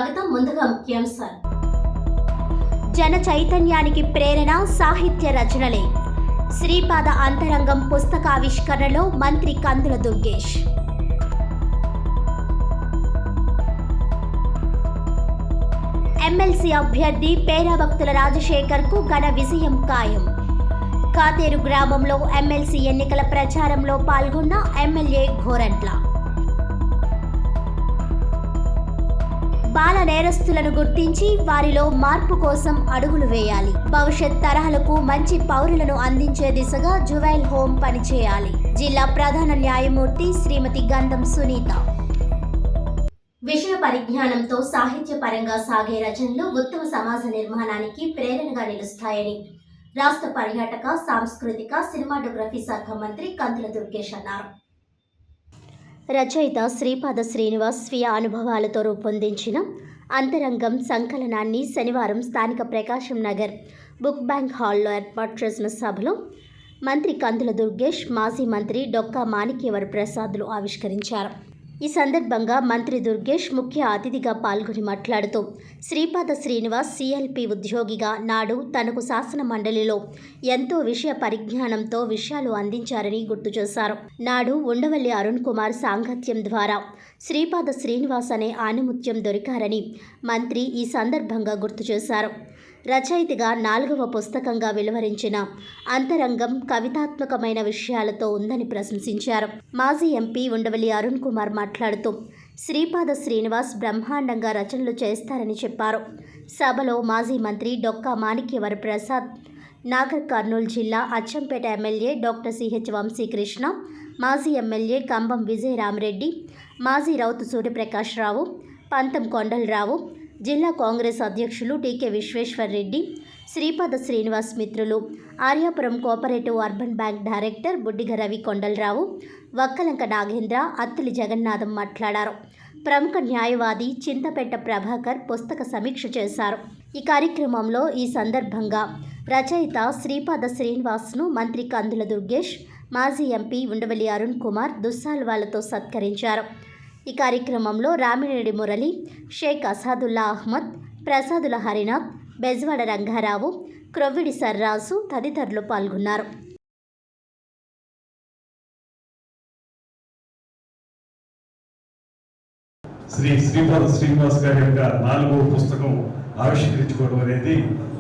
స్వాగతం. ముందుగా ముఖ్యాంశాలు. జన చైతన్యానికి ప్రేరణ సాహిత్య రచనలే. శ్రీపాద అంతరంగం పుస్తకావిష్కరణలో మంత్రి కందుల దుర్గేష్. ఎమ్మెల్సీ అభ్యర్థి పేరాభక్తుల రాజశేఖర్కు ఘన విజయం ఖాయం. కాతేరు గ్రామంలో ఎమ్మెల్సీ ఎన్నికల ప్రచారంలో పాల్గొన్న ఎమ్మెల్యే గోరంట్ల. బాల నేరస్తులను గుర్తించి వారిలో మార్పు కోసం అడుగులు వేయాలి. భవిష్యత్ తరాలకు మంచి పౌరులను అందించే దిశగా జువైల్ హోమ్ పనిచేయాలి. జిల్లా ప్రధాన న్యాయమూర్తి శ్రీమతి గంధం సునీత. విషయ పరిజ్ఞానంతో సాహిత్యపరంగా సాగే రచనలు ఉత్తమ సమాజ నిర్మాణానికి ప్రేరణగా నిలుస్తాయని రాష్ట్ర పర్యాటక, సాంస్కృతిక, సినిమాటోగ్రఫీ శాఖ మంత్రి కందుల దుర్గేష్ అన్నారు. రచయిత శ్రీపాద శ్రీనివాస్ స్వీయ అనుభవాలతో రూపొందించిన అంతరంగం సంకలనాన్ని శనివారం స్థానిక ప్రకాశం నగర్ బుక్ బ్యాంక్ హాల్లో ఏర్పాటు చేసిన సభలో మంత్రి కందుల దుర్గేష్, మాజీ మంత్రి డొక్కా మాణిక్యవర ప్రసాద్లు ఆవిష్కరించారు. ఈ సందర్భంగా మంత్రి దుర్గేష్ ముఖ్య అతిథిగా పాల్గొని మాట్లాడుతూ శ్రీపాద శ్రీనివాస్ సిఎల్పి ఉద్యోగిగా నాడు తనకు శాసన మండలిలో ఎంతో విషయ పరిజ్ఞానంతో విషయాలు అందించారని గుర్తు చేశారు. నాడు ఉండవల్లి అరుణ్ కుమార్ సాంగత్యం ద్వారా శ్రీపాద శ్రీనివాస్ అనే ఆణిముత్యం దొరికారని మంత్రి ఈ సందర్భంగా గుర్తు చేశారు. రచయితగా 4వ పుస్తకంగా వెలువరించిన అంతరంగం కవితాత్మకమైన విషయాలతో ఉందని ప్రశంసించారు. మాజీ ఎంపీ ఉండవల్లి అరుణ్ కుమార్ మాట్లాడుతూ శ్రీపాద శ్రీనివాస్ బ్రహ్మాండంగా రచనలు చేస్తారని చెప్పారు. సభలో మాజీ మంత్రి డొక్కా మాణిక్యవర ప్రసాద్, నాగర్ కర్నూలు జిల్లా Achampet MLA doctor CH Vamshikrishna, మాజీ ఎమ్మెల్యే కంబం విజయరామరెడ్డి, మాజీ రౌతు సూర్యప్రకాశ్రావు, పంతం కొండలరావు, జిల్లా కాంగ్రెస్ అధ్యక్షులు టీకే విశ్వేశ్వర్ రెడ్డి, శ్రీపాద శ్రీనివాస్ మిత్రులు, Aryapuram cooperative urban bank director Buddiga Ravi Kondalarao, Vakkalanka Nagendra, Attili Jagannatham మాట్లాడారు. ప్రముఖ న్యాయవాది చింతపెట్ట ప్రభాకర్ పుస్తక సమీక్ష చేశారు. ఈ కార్యక్రమంలో ఈ సందర్భంగా రచయిత శ్రీపాద శ్రీనివాస్ను మంత్రి కందుల దుర్గేష్, మాజీ ఎంపీ ఉండవల్లి అరుణ్ కుమార్ దుస్సాల్వాలతో సత్కరించారు. ఈ కార్యక్రమంలో రామినేడి మురళి, షేక్ అసాదుల్లా అహ్మద్, ప్రసాదుల హరినాథ్, బెజవాడ రంగారావు, క్రొవ్విడి సర్రాజు తదితరులు పాల్గొన్నారు. శ్రీపాద శ్రీనివాస్ గారి యొక్క 4వ పుస్తకం ఆవిష్కరించుకోవడం అనేది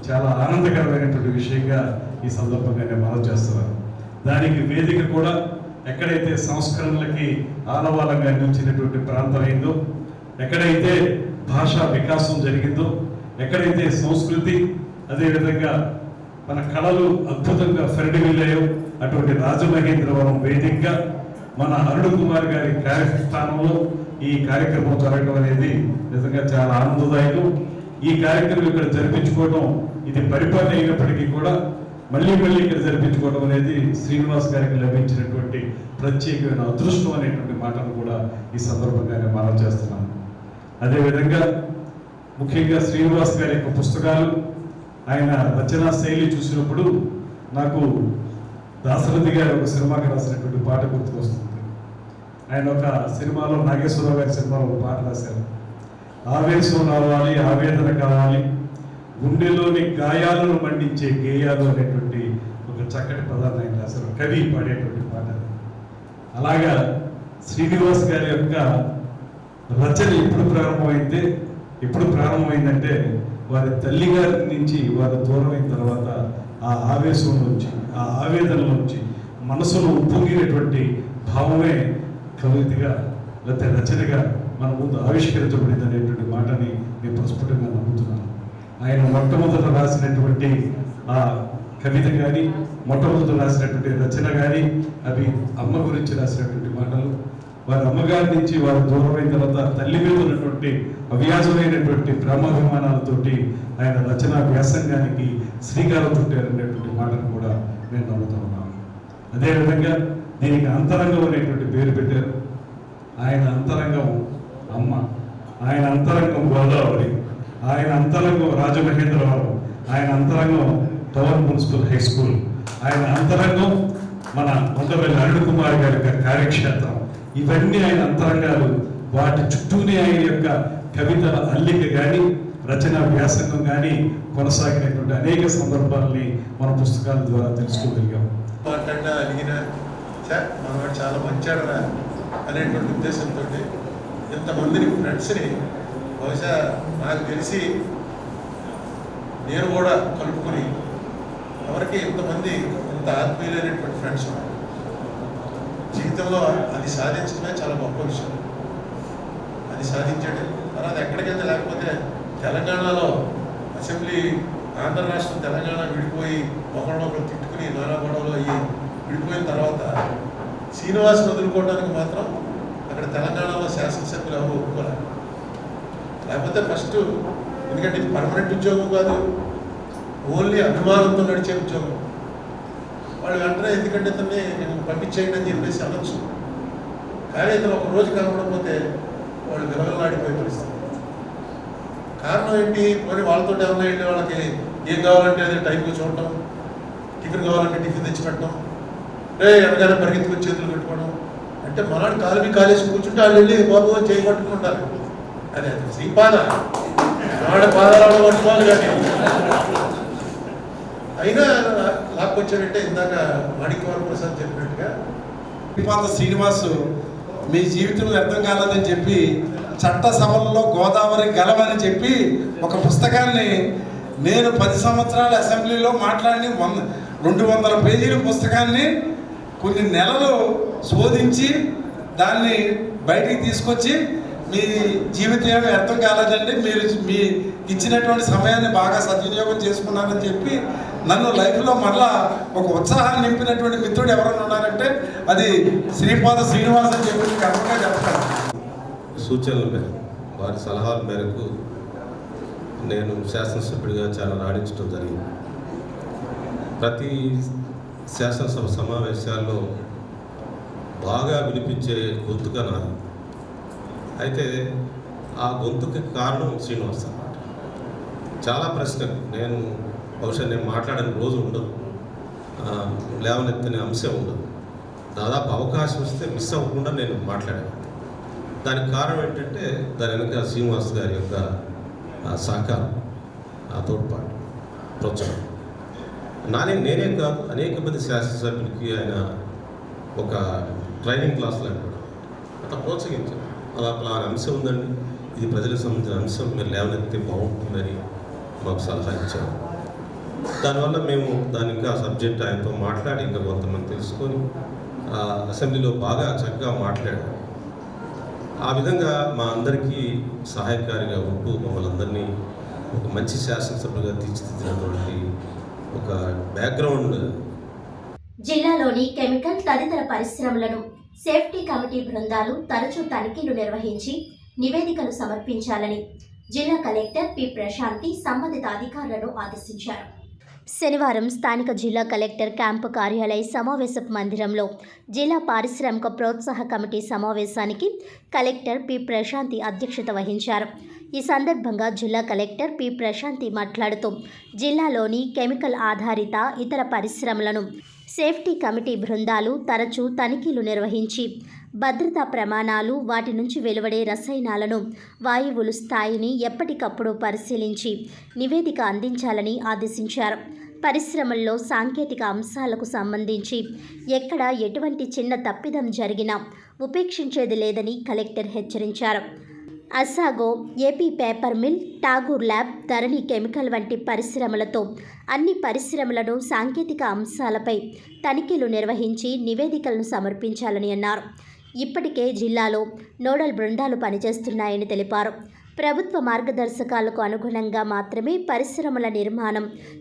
చాలా ఆనందకరమైనటువంటి విషయంగా ఈ సందర్భంగా నేను మనం చేస్తున్నాను. దానికి వేదిక కూడా ఎక్కడైతే సంస్కరణలకి ఆలవాలంగా నిలిచినటువంటి ప్రాంతం అయిందో, ఎక్కడైతే భాషా వికాసం జరిగిందో, ఎక్కడైతే సంస్కృతి అదేవిధంగా మన కళలు అద్భుతంగా ఫెరడివిల్లాయో అటువంటి రాజమహేంద్రవరం వేదికగా మన అరుణ్ కుమార్ గారి కార్యస్థానంలో ఈ కార్యక్రమం జరగడం అనేది నిజంగా చాలా ఆనందదాయకం. ఈ కార్యక్రమం ఇక్కడ జరిపించుకోవడం ఇది పరిపాలన అయినప్పటికీ కూడా మళ్ళీ ఇక్కడ జరిపించుకోవడం అనేది శ్రీనివాస్ గారికి లభించినటువంటి ప్రత్యేకమైన అదృష్టం అనేటువంటి మాటను కూడా ఈ సందర్భంగా నేను మనం చేస్తున్నాను. అదేవిధంగా ముఖ్యంగా శ్రీనివాస్ గారి యొక్క పుస్తకాలు, ఆయన రచనా శైలి చూసినప్పుడు నాకు దాశరథి గారి ఒక సినిమాకి రాసినటువంటి పాట గుర్తుకొస్తుంది. ఆయన ఒక సినిమాలో, నాగేశ్వరరావు గారి సినిమాలో ఒక పాట రాశారు. ఆవేశం రావాలి, ఆవేదన కావాలి, గుండెలోని గాయాలను మండించే గేయాలు అనేటువంటి ఒక చక్కటి పదాన్ని ఆయన రాశారు. కవి పాడేటువంటి పాట. అలాగా శ్రీనివాస్ గారి యొక్క రచన ఎప్పుడు ప్రారంభమైందంటే వారి తల్లి గారి నుంచి వారు దూరం అయిన తర్వాత ఆ ఆవేశం నుంచి, ఆ ఆవేదన నుంచి మనసులో ఉప్పొంగినటువంటి భావమే కవితగా లేకపోతే రచనగా మన ముందు ఆవిష్కరించబడింది అనేటువంటి మాటని నేను ప్రస్ఫుటంగా నమ్ముతున్నాను. ఆయన మొట్టమొదట రాసినటువంటి ఆ కవిత కానీ, మొట్టమొదట రాసినటువంటి రచన కానీ అవి అమ్మ గురించి రాసినటువంటి మాటలు. వారి అమ్మగారి నుంచి వారు దూరమైన తర్వాత తల్లి మీద ఉన్నటువంటి అవ్యాజమైనటువంటి ప్రేమాభిమానాలతోటి ఆయన రచనా వ్యాసంగానికి శ్రీకారం చుట్టారనేటువంటి మాటను కూడా నేను నమ్ముతా ఉన్నాను. అదేవిధంగా దీనికి అంతరంగం అనేటువంటి పేరు పెట్టారు. ఆయన అంతరంగం అమ్మ, ఆయన అంతరంగం గోదావరి, ఆయన అంతరంగం రాజమహేంద్రవరం, ఆయన అంతరంగం టౌన్ మున్సిపల్ హై స్కూల్, ఆయన అంతరంగం మన ఉండవల్లి అరుణ్ కుమార్ గారి యొక్క కార్యక్షేత్రం. ఇవన్నీ ఆయన అంతరంగాలు. వాటి చుట్టూనే ఆయన యొక్క కవితల అల్లిక కానీ రచనా వ్యాసంగం కానీ కొనసాగినటువంటి అనేక సందర్భాలని మన పుస్తకాల ద్వారా తెలుసుకోగలిగాం. మాట్లాడినా అడిగినా మనవాడు చాలా మంచాడరా అనేటువంటి ఉద్దేశంతో ఇంతమందిని ఫ్రెండ్స్ని బహుశా నాకు తెలిసి నేను కూడా కలుపుకొని ఎవరికి ఇంతమంది ఇంత ఆత్మీయులైనటువంటి ఫ్రెండ్స్ ఉన్నారు. జీవితంలో అది సాధించడమే చాలా గొప్ప విషయం. అది సాధించాడు. తర్వాత ఎక్కడికి వెళ్తే లేకపోతే తెలంగాణలో అసెంబ్లీ ఆంధ్ర రాష్ట్రం తెలంగాణ విడిపోయి ఒకరినొకరు తిట్టుకుని నానా గొడవలు అయ్యి విడిపోయిన తర్వాత శ్రీనివాస్ వదులుకోవడానికి మాత్రం అక్కడ తెలంగాణలో శాసనసభ్యులు ఎవరు ఒప్పుకోలేదు. లేకపోతే ఫస్ట్ ఎందుకంటే ఇది పర్మనెంట్ ఉద్యోగం కాదు, ఓన్లీ అభిమానంతో నడిచే ఉద్యోగం. వాళ్ళు వెంటనే ఎందుకంటే ఇతన్ని నేను పంపించేయండి అని చెప్పేసి అనొచ్చు. కానీ ఇతను ఒక రోజు కనపడకపోతే వాళ్ళు విలవలాడిపోయే పరిస్థితి. కారణం ఏంటి? పోనీ వాళ్ళతో ఏమన్నా వెళ్ళి వాళ్ళకి ఏం కావాలంటే అదే టైంకి చూడటం, టిఫిన్ కావాలంటే టిఫిన్ తెచ్చిపెట్టడం, ఎనగానే పరిగెత్తుకొని చేతులు పెట్టుకోవడం. అంటే మనాడు కాలేసి కూర్చుంటే వాళ్ళు వెళ్ళి బాబు అని చేయి పట్టుకుంటారు. అదే శ్రీపాద వాడ పాదాలు పట్టుకోవాలి. కానీ అయినా లాక్కొచ్చాడంటే ఇందాక మాణిక్యవర ప్రసాద్ చెప్పినట్టుగా శ్రీపాద శ్రీనివాస్ మీ జీవితం వ్యర్థం కాలేదని చెప్పి చట్టసభల్లో గోదావరి గలవని చెప్పి ఒక పుస్తకాన్ని నేను 10 సంవత్సరాల అసెంబ్లీలో మాట్లాడి 200 పేజీల పుస్తకాన్ని కొన్ని నెలలు శోధించి దాన్ని బయటికి తీసుకొచ్చి మీ జీవితం వ్యర్థం కాలేదండి, మీరు మీ ఇచ్చినటువంటి సమయాన్ని బాగా సద్వినియోగం చేసుకున్నారని చెప్పి నన్ను లైఫ్లో మళ్ళా ఒక ఉత్సాహాన్ని నింపినటువంటి మిత్రుడు ఎవరైనా ఉన్నారంటే అది శ్రీపాద శ్రీనివాస్ అని చెప్పి గర్వంగా చెప్తాను. సూచనల మేరకు వారి సలహాల మేరకు నేను శాసనసభ్యుడిగా చాలా రాణించడం జరిగింది. ప్రతి శాసనసభ సమావేశాల్లో బాగా వినిపించే గొంతుగా నాది. అయితే ఆ గొంతుకి కారణం శ్రీనివాస్ అన్నమాట. చాలా ప్రశ్నలు బహుశా నేను మాట్లాడని రోజు ఉండదు, లేవనెత్తని అంశం ఉండదు. దాదాపు అవకాశం వస్తే మిస్ అవ్వకుండా నేను మాట్లాడాను. దానికి కారణం ఏంటంటే దాని వెనుక శ్రీనివాస్ గారి యొక్క సహకారం, తోడ్పాటు, ప్రోత్సాహం. నేనే కాదు అనేక మంది శాసనసభ్యులకి ఆయన ఒక ట్రైనింగ్ క్లాసులు అంటాడు, అట్లా ప్రోత్సహించారు. అలా అంశం ఉందండి, ఇది ప్రజలకు సంబంధించిన అంశం, మీరు లేవనెత్తే బాగుంటుందని మాకు సలహా ఇచ్చారు. దానివల్ల మేము దాని ఇంకా సబ్జెక్ట్ ఆయనతో మాట్లాడి ఇంకా కొంతమంది తెలుసుకొని అసెంబ్లీలో బాగా చక్కగా మాట్లాడారు. ఆ విధంగా మా అందరికీ సహాయకారిగా ఉంటూ మమ్మల్ని అందరినీ ఒక మంచి శాసనసభ్యులుగా తీర్చిదిద్దినటువంటి ఒక బ్యాక్గ్రౌండ్. జిల్లాలోని కెమికల్ తదితర పరిశ్రమలను సేఫ్టీ కమిటీ బృందాలు తరచూ తనిఖీలు నిర్వహించి నివేదికలు సమర్పించాలని జిల్లా కలెక్టర్ పి ప్రశాంతి సంబంధిత అధికారులను ఆదేశించారు. శనివారం స్థానిక జిల్లా కలెక్టర్ క్యాంపు కార్యాలయ సమావేశపు మందిరంలో జిల్లా పారిశ్రామిక ప్రోత్సాహ కమిటీ సమావేశానికి కలెక్టర్ పి ప్రశాంతి అధ్యక్షత వహించారు. ఈ సందర్భంగా జిల్లా కలెక్టర్ పి ప్రశాంతి మాట్లాడుతూ జిల్లాలోని కెమికల్ ఆధారిత ఇతర పరిశ్రమలను సేఫ్టీ కమిటీ బృందాలు తరచూ తనిఖీలు నిర్వహించి భద్రతా ప్రమాణాలు, వాటి నుంచి వెలువడే రసాయనాలను, వాయువుల స్థాయిని ఎప్పటికప్పుడు పరిశీలించి నివేదిక అందించాలని ఆదేశించారు. పరిశ్రమల్లో సాంకేతిక అంశాలకు సంబంధించి ఎక్కడ ఎటువంటి చిన్న తప్పిదం జరిగినా ఉపేక్షించేది లేదని కలెక్టర్ హెచ్చరించారు. అసాగో, AP paper mill, Tagore lab, Dharani chemical వంటి పరిశ్రమలతో అన్ని పరిశ్రమలను సాంకేతిక అంశాలపై తనిఖీలు నిర్వహించి నివేదికలను సమర్పించాలని అన్నారు. ఇప్పటికే జిల్లాలో నోడల్ బృందాలు పనిచేస్తున్నాయని తెలిపారు. ప్రభుత్వ మార్గదర్శకాలకు అనుగుణంగా మాత్రమే పరిశ్రమల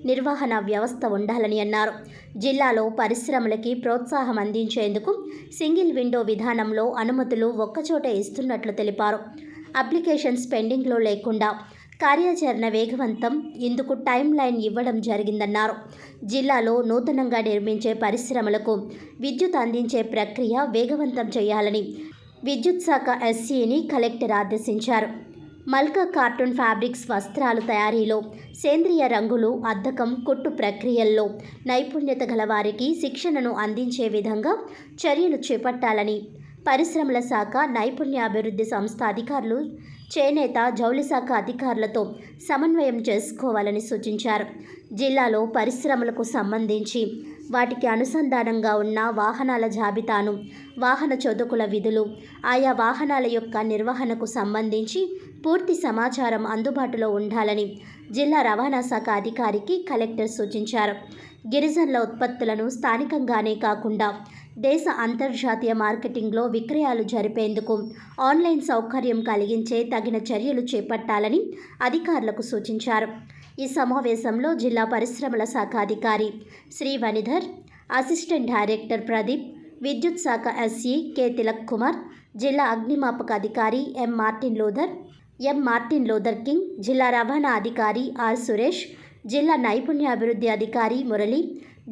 నిర్వహణ వ్యవస్థ ఉండాలని అన్నారు. జిల్లాలో పరిశ్రమలకి ప్రోత్సాహం అందించేందుకు సింగిల్ విండో విధానంలో అనుమతులు ఒక్కచోట ఇస్తున్నట్లు తెలిపారు. అప్లికేషన్స్ పెండింగ్లో లేకుండా కార్యాచరణ వేగవంతం, ఇందుకు టైం లైన్ ఇవ్వడం జరిగిందన్నారు. జిల్లాలో నూతనంగా నిర్మించే పరిశ్రమలకు విద్యుత్ అందించే ప్రక్రియ వేగవంతం చేయాలని విద్యుత్ శాఖ ఎస్సీని కలెక్టర్ ఆదేశించారు. మల్కా కార్టూన్ ఫ్యాబ్రిక్స్ వస్త్రాలు తయారీలో, సేంద్రియ రంగులు, అద్దకం, కుట్టు ప్రక్రియల్లో నైపుణ్యత గల వారికి శిక్షణను అందించే విధంగా చర్యలు చేపట్టాలని పరిశ్రమల శాఖ, నైపుణ్యాభివృద్ధి సంస్థ అధికారులు, చేనేత, జౌళి శాఖ అధికారులతో సమన్వయం చేసుకోవాలని సూచించారు. జిల్లాలో పరిశ్రమలకు సంబంధించి వాటికి అనుసంధానంగా ఉన్న వాహనాల జాబితాను, వాహన చోదకుల విధులు, ఆయా వాహనాల యొక్క నిర్వహణకు సంబంధించి పూర్తి సమాచారం అందుబాటులో ఉండాలని జిల్లా రవాణా శాఖ అధికారికి కలెక్టర్ సూచించారు. గిరిజనుల ఉత్పత్తులను స్థానికంగానే కాకుండా దేశ అంతర్జాతీయ మార్కెటింగ్లో విక్రయాలు జరిపేందుకు ఆన్లైన్ సౌకర్యం కలిగించే తగిన చర్యలు చేపట్టాలని అధికారులకు సూచించారు. ఈ సమావేశంలో జిల్లా పరిశ్రమల శాఖ అధికారి శ్రీ వనిధర్, అసిస్టెంట్ డైరెక్టర్ ప్రదీప్, విద్యుత్ శాఖ ఎస్ఈ కె తిలక్ కుమార్, జిల్లా అగ్నిమాపక అధికారి ఎం మార్టిన్ లూథర్ కింగ్, జిల్లా రవాణా అధికారి ఆర్ సురేష్, జిల్లా నైపుణ్యాభివృద్ధి అధికారి Murali,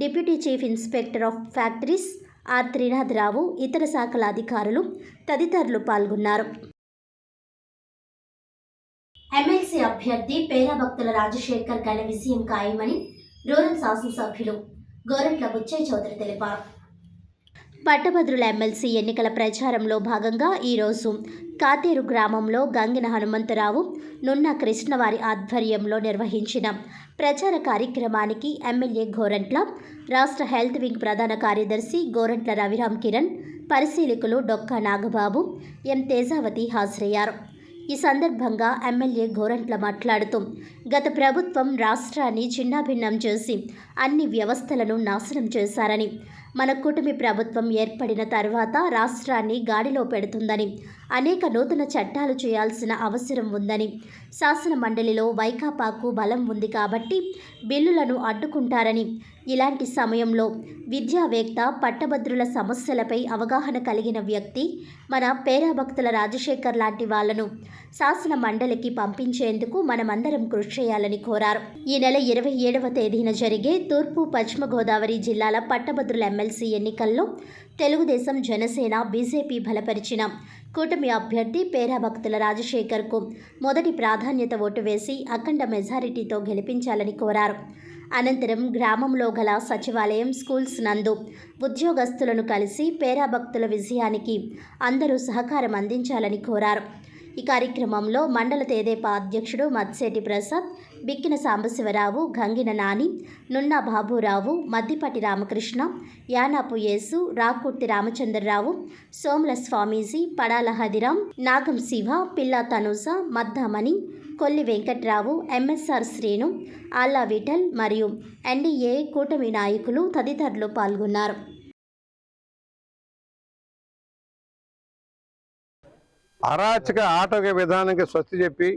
deputy chief inspector of factories R Trinatharao, ఇతర శాఖల అధికారులు తదితరులు పాల్గొన్నారు. ఎమ్మెల్సీ అభ్యర్థి పేరాభక్తుల రాజశేఖర్ ఘన విజయం ఖాయమని రూరల్ శాసనసభ్యులు గోరంట్ల బుచ్చయ్య చౌదరి తెలిపారు. పట్టభద్రుల ఎమ్మెల్సీ ఎన్నికల ప్రచారంలో భాగంగా ఈరోజు కాతేరు గ్రామంలో గంగిన హనుమంతరావు, నున్న కృష్ణవారి ఆధ్వర్యంలో నిర్వహించిన ప్రచార కార్యక్రమానికి ఎమ్మెల్యే గోరంట్ల, రాష్ట్ర హెల్త్ వింగ్ ప్రధాన కార్యదర్శి గోరంట్ల రవిరామ్ కిరణ్, పరిశీలకులు డొక్కా నాగబాబు, ఎం తేజావతి హాజరయ్యారు. ఈ సందర్భంగా ఎమ్మెల్యే గోరంట్ల మాట్లాడుతూ, గత ప్రభుత్వం రాష్ట్రాన్ని చిన్నాభిన్నం చేసి అన్ని వ్యవస్థలను నాశనం చేశారని, మన కూటమి ప్రభుత్వం ఏర్పడిన తర్వాత రాష్ట్రాన్ని గాడిలో పెడుతుందని, అనేక నూతన చట్టాలు చేయాల్సిన అవసరం ఉందని, శాసన మండలిలో వైకాపాకు బలం ఉంది కాబట్టి బిల్లులను అడ్డుకుంటారని, ఇలాంటి సమయంలో విద్యావేత్త, పట్టభద్రుల సమస్యలపై అవగాహన కలిగిన వ్యక్తి మన పేరాభక్తుల రాజశేఖర్ లాంటి వాళ్లను శాసన మండలికి పంపించేందుకు మనమందరం కృషి చేయాలని కోరారు. ఈ నెల 27వ తేదీన జరిగే తూర్పు, పశ్చిమ గోదావరి జిల్లాల పట్టభద్రుల ఎమ్మెల్సీ ఎన్నికల్లో తెలుగుదేశం, జనసేన, బీజేపీ బలపరిచిన కూటమి అభ్యర్థి పేరాభక్తుల రాజశేఖర్కు మొదటి ప్రాధాన్యత ఓటు వేసి అఖండ మెజారిటీతో గెలిపించాలని కోరారు. అనంతరం గ్రామంలో గల సచివాలయం, స్కూల్స్ నందు ఉద్యోగస్తులను కలిసి పేరాభక్తుల విజయానికి అందరూ సహకారం అందించాలని కోరారు. ఈ కార్యక్రమంలో మండల తెదేపా అధ్యక్షుడు మత్సేటి ప్రసాద్, బిక్కిన సాంబశివరావు, గంగిన నాని, నున్న బాబురావు, మద్దిపటి రామకృష్ణ, యానాపు యేసు, రాకుర్తి రామచంద్రరావు, సోముల స్వామీజీ, పడాల హదిరాం, నాగం శివ, పిల్లా తనుజ, మద్దామణి, కొల్లి వెంకట్రావు, ఎంఎస్ఆర్ శ్రీను, ఆల్లా విఠల్ మరియు ఎన్డీఏ కూటమి నాయకులు తదితరులు పాల్గొన్నారు. అరాచక ఆటవిక విధానానికి స్వస్తి చెప్పి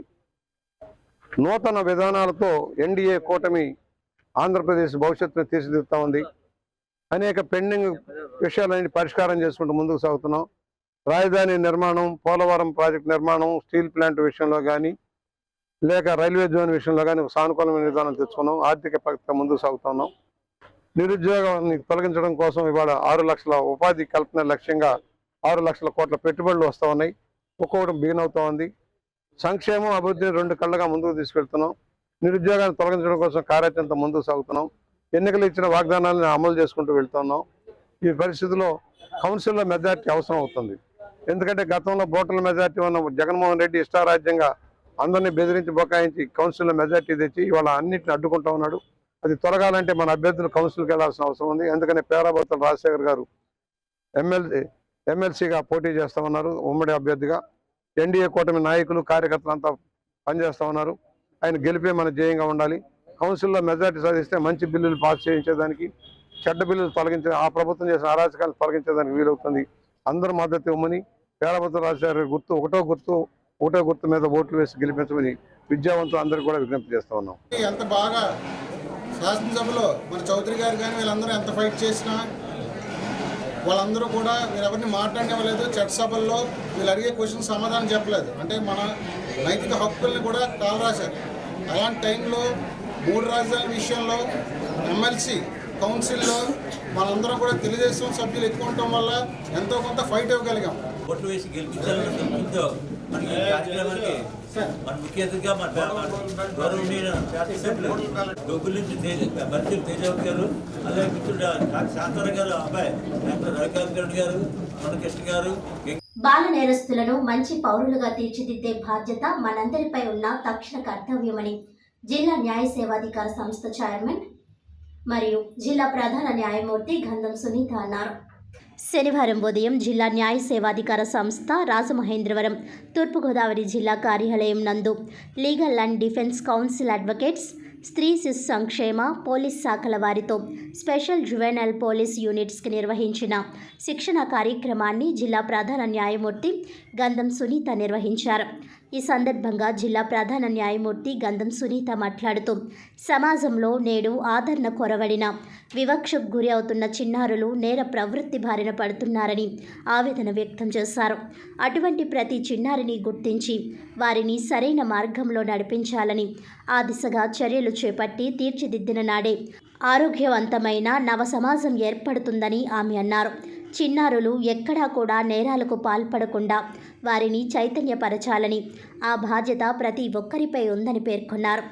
నూతన విధానాలతో ఎన్డీఏ కూటమి ఆంధ్రప్రదేశ్ భవిష్యత్తును తీర్చిదిద్దుతా ఉంది. అనేక పెండింగ్ విషయాలన్నీ పరిష్కారం చేసుకుంటూ ముందుకు సాగుతున్నాం. రాజధాని నిర్మాణం, పోలవరం ప్రాజెక్టు నిర్మాణం, స్టీల్ ప్లాంట్ విషయంలో కానీ, లేక రైల్వే జోన్ విషయంలో కానీ సానుకూలమైన విధానం తెచ్చుకున్నాం. ఆర్థిక ప్రగతిగా ముందుకు సాగుతున్నాం. నిరుద్యోగాన్ని తొలగించడం కోసం ఇవాళ 6 లక్షల ఉపాధి కల్పన లక్ష్యంగా 6 లక్షల కోట్ల పెట్టుబడులు వస్తూ ఉన్నాయి. ఒక్కొక్కటి బిగిన్ అవుతూ ఉంది. సంక్షేమం, అభివృద్ధిని 2 కళ్ళగా ముందుకు తీసుకెళ్తున్నాం. నిరుద్యోగాన్ని తొలగించడం కోసం కార్యాచరణతో ముందుకు సాగుతున్నాం. ఎన్నికలు ఇచ్చిన వాగ్దానాలను అమలు చేసుకుంటూ వెళ్తున్నాం. ఈ పరిస్థితిలో కౌన్సిల్లో మెజార్టీ అవసరం అవుతుంది. ఎందుకంటే గతంలో బోటల మెజార్టీ ఉన్న జగన్మోహన్ రెడ్డి ఇష్టారాజ్యంగా అందరినీ బెదిరించి బొకాయించి కౌన్సిల్లో మెజార్టీ తెచ్చి ఇవాళ అన్నింటిని అడ్డుకుంటా ఉన్నాడు. అది తొలగాలంటే మన అభ్యర్థులు కౌన్సిల్కి వెళ్లాల్సిన అవసరం ఉంది. అందుకని పేరాభక్తుల రాజశేఖర్ గారు ఎమ్మెల్సీగా పోటీ చేస్తూ ఉన్నారు. ఉమ్మడి అభ్యర్థిగా ఎన్డీఏ కూటమి నాయకులు, కార్యకర్తలు అంతా పనిచేస్తూ ఉన్నారు. ఆయన గెలిపే మన ధ్యేయంగా ఉండాలి. కౌన్సిల్లో మెజార్టీ సాధిస్తే మంచి బిల్లులు పాస్ చేయించేదానికి, చెడ్డ బిల్లులు ఆ ప్రభుత్వం చేసిన అరాచకాలు తొలగించేదానికి వీలవుతుంది. అందరూ మద్దతు ఇవ్వమని, పేరాభక్తుల రాజశేఖర్ గుర్తు ఒకటో గుర్తు మీద ఓట్లు వేసి గెలిపించమని విద్యావంతులు అందరికీ కూడా విజ్ఞప్తి చేస్తూ ఉన్నాం. ఎంత బాగా శాసనసభలో మన చౌదరి గారు కానీ వీళ్ళందరూ ఎంత ఫైట్ చేసినా వాళ్ళందరూ కూడా వీరెవరిని మాట్లాడనివ్వలేదు. చట్టసభల్లో వీళ్ళు అడిగే క్వశ్చన్ సమాధానం చెప్పలేదు. అంటే మన నైతిక హక్కుల్ని కూడా కాలరాశారు. అలాంటి టైంలో 3 రాజధానుల విషయంలో ఎమ్మెల్సీ కౌన్సిల్లో మనందరం కూడా తెలుగుదేశం సభ్యులు ఎక్కువ ఉండటం వల్ల ఎంతో కొంత ఫైట్ ఇవ్వగలిగాం. ఓట్లు వేసి గెలిపించాలన్న మనకి కార్యక్రమానికి మన ముఖ్య అతిథిగా మన గౌరవనీయ శాసనసభ్యులు గొగ్గుల నుంచి మంత్రి తేజావతి గారు, అలాగే మిత్రుడు శాంతారావు గారు అబ్బాయి డాక్టర్ రవికాంత్ గారు, మనకృష్ణ గారు. బాల నేరస్తులను మంచి పౌరులుగా తీర్చిదిద్దే బాధ్యత మనందరిపై ఉన్న తక్షణ కర్తవ్యమని జిల్లా న్యాయ సేవాధికార సంస్థ చైర్మన్ మరియు జిల్లా ప్రధాన న్యాయమూర్తి గంధం సునీత అన్నారు. శనివారం ఉదయం జిల్లా న్యాయ సేవాధికార సంస్థ రాజమహేంద్రవరం తూర్పుగోదావరి జిల్లా కార్యాలయం నందు legal and defence council advocates, స్త్రీ శిశు సంక్షేమ పోలీస్ శాఖల వారితో స్పెషల్ జువెనైల్ పోలీస్ యూనిట్స్కి నిర్వహించిన శిక్షణ కార్యక్రమాన్ని జిల్లా ప్రధాన న్యాయమూర్తి గంధం సునీత నిర్వహించారు. ఈ సందర్భంగా జిల్లా ప్రధాన న్యాయమూర్తి గంధం సునీత మాట్లాడుతూ సమాజంలో నేడు ఆదరణ కొరవడిన వివక్షకు గురి అవుతున్న చిన్నారులు నేర ప్రవృత్తి బారిన పడుతున్నారని ఆవేదన వ్యక్తం చేశారు. అటువంటి ప్రతి చిన్నారిని గుర్తించి వారిని సరైన మార్గంలో నడిపించాలని, ఆ దిశగా చర్యలు చేపట్టి తీర్చిదిద్దిన నాడే ఆరోగ్యవంతమైన నవ సమాజం ఏర్పడుతుందని ఆమె అన్నారు. చిన్నారులు ఎక్కడా కూడా నేరాలకు పాల్పడకుండా వారిని చైతన్యపరచాలని, ఆ బాధ్యత ప్రతి ఒక్కరిపై ఉందని పేర్కొన్నారు.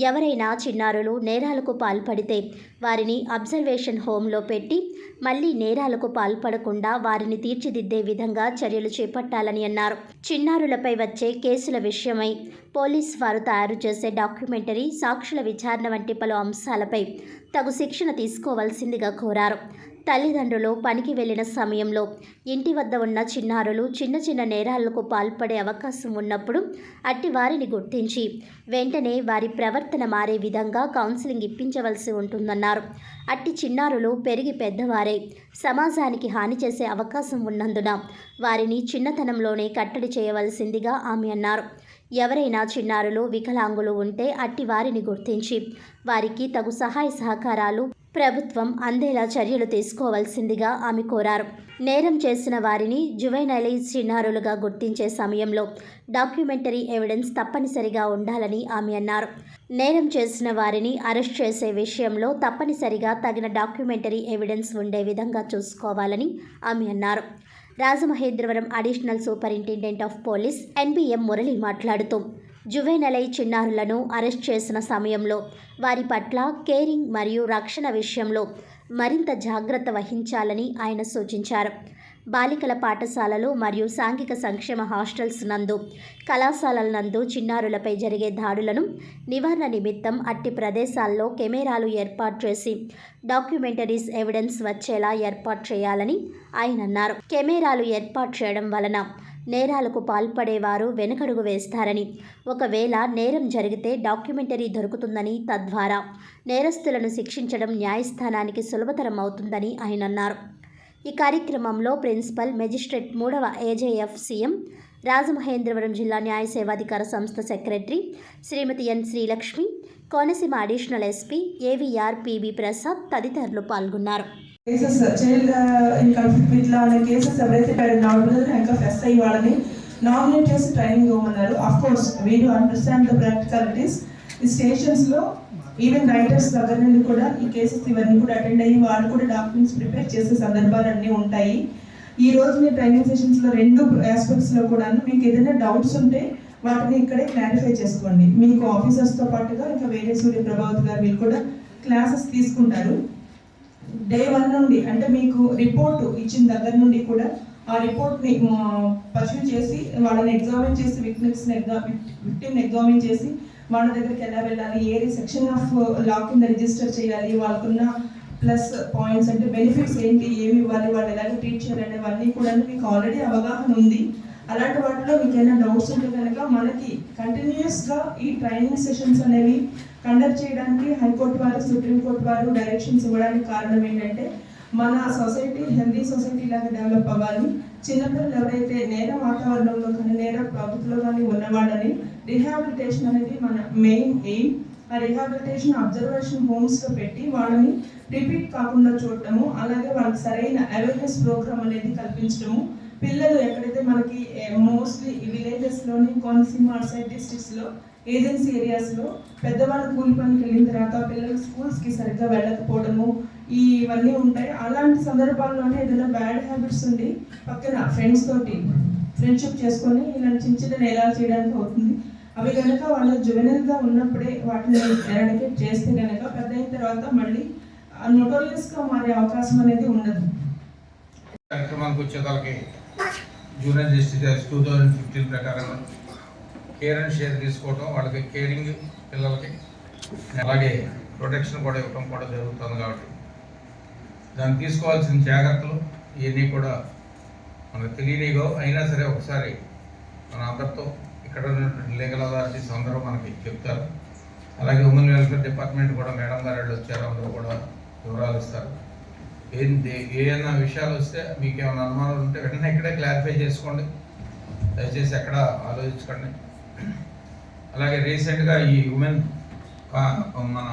ఎవరైనా చిన్నారులు నేరాలకు పాల్పడితే వారిని అబ్జర్వేషన్ హోంలో పెట్టి మళ్లీ నేరాలకు పాల్పడకుండా వారిని తీర్చిదిద్దే విధంగా చర్యలు చేపట్టాలని అన్నారు. చిన్నారులపై వచ్చే కేసుల విషయమై పోలీస్ వారు తయారు చేసే డాక్యుమెంటరీ, సాక్షుల విచారణ వంటి పలు అంశాలపై తగు శిక్షణ తీసుకోవాల్సిందిగా కోరారు. తల్లిదండ్రులు పనికి వెళ్లిన సమయంలో ఇంటి వద్ద ఉన్న చిన్నారులు చిన్న చిన్న నేరాలకు పాల్పడే అవకాశం ఉన్నప్పుడు అట్టి వారిని గుర్తించి వెంటనే వారి ప్రవర్తన మారే విధంగా కౌన్సిలింగ్ ఇప్పించవలసి ఉంటుందన్నారు. అట్టి చిన్నారులు పెరిగి పెద్దవారై సమాజానికి హాని చేసే అవకాశం ఉన్నందున వారిని చిన్నతనంలోనే కట్టడి చేయవలసిందిగా ఆమె అన్నారు. ఎవరైనా చిన్నారులు వికలాంగులు ఉంటే అట్టి వారిని గుర్తించి వారికి తగు సహాయ సహకారాలు ప్రభుత్వం అందేలా చర్యలు తీసుకోవాల్సిందిగా ఆమె కోరారు. నేరం చేసిన వారిని జువెనైల్ చిన్నారులుగా గుర్తించే సమయంలో డాక్యుమెంటరీ ఎవిడెన్స్ తప్పనిసరిగా ఉండాలని ఆమె అన్నారు. నేరం చేసిన వారిని అరెస్ట్ చేసే విషయంలో తప్పనిసరిగా తగిన డాక్యుమెంటరీ ఎవిడెన్స్ ఉండే విధంగా చూసుకోవాలని ఆమె అన్నారు. Rajamahendravaram additional superintendent of police NBM Murali మాట్లాడుతూ జువెనైల్ చిన్నారులను అరెస్ట్ చేసిన సమయంలో వారి పట్ల కేరింగ్ మరియు రక్షణ విషయంలో మరింత జాగ్రత్త వహించాలని ఆయన సూచించారు. బాలికల పాఠశాలలు మరియు సాంఘిక సంక్షేమ హాస్టల్స్ నందు, కళాశాలల నందు చిన్నారులపై జరిగే దాడులను నివారణ నిమిత్తం అట్టి ప్రదేశాల్లో కెమెరాలు ఏర్పాటు చేసి డాక్యుమెంటరీస్ ఎవిడెన్స్ వచ్చేలా ఏర్పాటు చేయాలని ఆయన అన్నారు. కెమెరాలు ఏర్పాటు చేయడం వలన నేరాలకు పాల్పడేవారు వెనుకడుగు వేస్తారని, ఒకవేళ నేరం జరిగితే డాక్యుమెంటరీ దొరుకుతుందని, తద్వారా నేరస్తులను శిక్షించడం న్యాయస్థానానికి సులభతరం అవుతుందని ఆయన అన్నారు. ఈ కార్యక్రమంలో ప్రిన్సిపల్ మెజిస్ట్రేట్ 3వ ఏజేఎఫ్ సీఎం, రాజమహేంద్రవరం జిల్లా న్యాయ సేవాధికార సంస్థ secretary Shrimati N Srilakshmi, Konaseema additional SP AVR PB Prasad తదితరులు పాల్గొన్నారు. కేసెస్ చైల్డ్ ఇన్ కాన్ఫ్లిక్ట్ ఇట్లా అనే కేసెస్ ఎవరైతే నామినల్ ర్యాంక్ ఆఫ్ ఎస్ఐ వాళ్ళని నామినేట్ చేసి ట్రైనింగ్ ఇవ్వమన్నారు. Of course we do understand the practicalities. ఈ స్టేషన్స్లో ఈవెన్ రైటర్స్ దగ్గర నుండి కూడా ఈ కేసెస్ ఇవన్నీ కూడా అటెండ్ అయ్యి వాళ్ళు కూడా డాక్యుమెంట్స్ ప్రిపేర్ చేసే సందర్భాలు అన్నీ ఉంటాయి. ఈ రోజు మీ ట్రైనింగ్ సెషన్స్లో 2 ఆస్పెక్ట్స్లో కూడా మీకు ఏదైనా డౌట్స్ ఉంటే వాటిని ఇక్కడే క్లారిఫై చేసుకోండి. మీకు ఆఫీసర్స్తో పాటుగా ఇంకా వేరే సూర్య ప్రభావత్ గారు వీళ్ళు కూడా క్లాసెస్ తీసుకుంటారు. డే 1 నుండి అంటే మీకు రిపోర్ట్ ఇచ్చిన దగ్గర నుండి కూడా ఆ రిపోర్ట్ని పర్సూ చేసి వాళ్ళని ఎగ్జామిన్ చేసి విక్టిమ్ని ఎగ్జామిన్ చేసి వాళ్ళ దగ్గరికి ఎలా వెళ్ళాలి, ఏ సెక్షన్ ఆఫ్ లా కింద రిజిస్టర్ చేయాలి, వాళ్ళకున్న ప్లస్ పాయింట్స్ అంటే బెనిఫిట్స్ ఏంటి, ఏమి ఇవ్వాలి, వాళ్ళు ఎలాగ ట్రీట్ చేయాలనేవన్నీ కూడా మీకు ఆల్రెడీ అవగాహన ఉంది. అలాంటి వాటిలో మీకు ఏమైనా డౌట్స్ ఉంటే కనుక మనకి కంటిన్యూస్గా ఈ ట్రైనింగ్ సెషన్స్ అనేవి కండక్ట్ చేయడానికి హైకోర్టు వారు, సుప్రీంకోర్టు వారు డైరెక్షన్స్ ఇవ్వడానికి కారణం ఏంటంటే మన సొసైటీ హెల్దీ సొసైటీ లాగా డెవలప్ అవ్వాలి. చిన్నపిల్లలు ఎవరైతే నేర వాతావరణంలో కానీ నేర ప్రవృత్తిలో కానీ ఉన్నవాళ్ళని రిహాబిలిటేషన్ అనేది మన మెయిన్ ఎయిమ్. ఆ రిహాబిలిటేషన్ అబ్జర్వేషన్ హోమ్స్లో పెట్టి వాళ్ళని రిపీట్ కాకుండా చూడటము, అలాగే వాళ్ళకి సరైన అవేర్నెస్ ప్రోగ్రామ్ అనేది కల్పించడము. పిల్లలు ఎక్కడైతే మనకి మోస్ట్లీ విలేజెస్లోని కోనసీమ అవుట్సైడ్ డిస్ట్రిక్ట్స్లో ఏజెన్సీ ఏరియాస్లో పెద్దవాళ్ళు కూలి పనికి వెళ్ళిన తర్వాత పిల్లలు స్కూల్స్కి సరిగ్గా వెళ్ళకపోవడము ఇవన్నీ ఉంటాయి. అలాంటి సందర్భాల్లోనే ఏదైనా బ్యాడ్ హ్యాబిట్స్ ఉండి పక్కన ఫ్రెండ్స్ తోటి ఫ్రెండ్షిప్ చేసుకొని ఇలాంటి చిన్న చిన్న నేరాలు చేయడానికి అవుతుంది. అవి కనుక వాళ్ళు జువెనల్గా ఉన్నప్పుడే వాటిని ఎరాడికేట్ చేస్తే కనుక పెద్ద అయిన తర్వాత మళ్ళీ నోటోరియస్గా మారే అవకాశం అనేది ఉండదు. కార్యక్రమానికి వచ్చేదానికి జూనియర్ జస్టిస్ 2015 ప్రకారం కేర్ అండ్ షేర్ తీసుకోవడం, వాళ్ళకి కేరింగ్ పిల్లలకి అలాగే ప్రొటెక్షన్ కూడా ఇవ్వడం కూడా జరుగుతుంది. కాబట్టి దాన్ని తీసుకోవాల్సిన జాగ్రత్తలు ఇవన్నీ కూడా మనకు తెలియనిగో అయినా సరే ఒకసారి మన అందరితో ఇక్కడ ఉన్నటువంటి లీగల్ అథారిటీస్ అందరూ మనకి చెప్తారు. అలాగే ఉమెన్ వెల్ఫేర్ డిపార్ట్మెంట్ కూడా మేడం గారు వచ్చారు, అందరూ కూడా వివరాలు ఇస్తారు. ఏదైనా విషయాలు వస్తే మీకు ఏమైనా అనుమానాలు ఉంటే వెంటనే ఇక్కడే క్లారిఫై చేసుకోండి, దయచేసి ఎక్కడ ఆలోచించకండి. అలాగే రీసెంట్గా ఈ ఉమెన్ మన